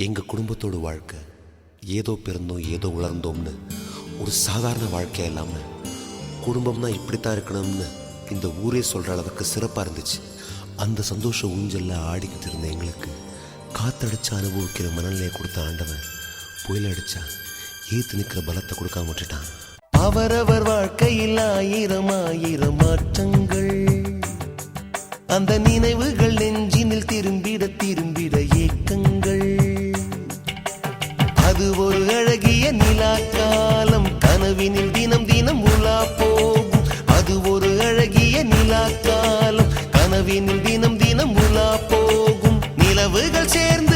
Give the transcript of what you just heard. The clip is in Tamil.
எங்கள் குடும்பத்தோட வாழ்க்கை ஏதோ பிறந்தோம் ஏதோ வளர்ந்தோம்னு ஒரு சாதாரண வாழ்க்கையாக இல்லாமல் குடும்பம்னா இப்படித்தான் இருக்கணும்னு இந்த ஊரே சொல்கிற அளவுக்கு சிறப்பாக இருந்துச்சு. அந்த சந்தோஷ ஊஞ்சலில் ஆடிக்கிட்டு இருந்த எங்களுக்கு காத்தடிச்சு அனுபவிக்கிற மனநிலையை கொடுத்த ஆண்டவன் புயல் அடிச்சா ஏத்து நிற்கிற பலத்தை கொடுக்காம விட்டுட்டான். அவரவர் வாழ்க்கையில் ஆயிரம் ஆயிரம் மாற்றங்கள், அந்த நினைவுகள் நெஞ்சினில் திரும்பிட திரும்பிட ஏக்கங்கள். அது ஒரு அழகிய நிலாக்காலம், கனவினில் தினம் தினம் உலா போகும். அது ஒரு அழகிய நிலாக்காலம், கனவினில் தினம் தினம் உலா போகும். நிலவுகள் சேர்ந்து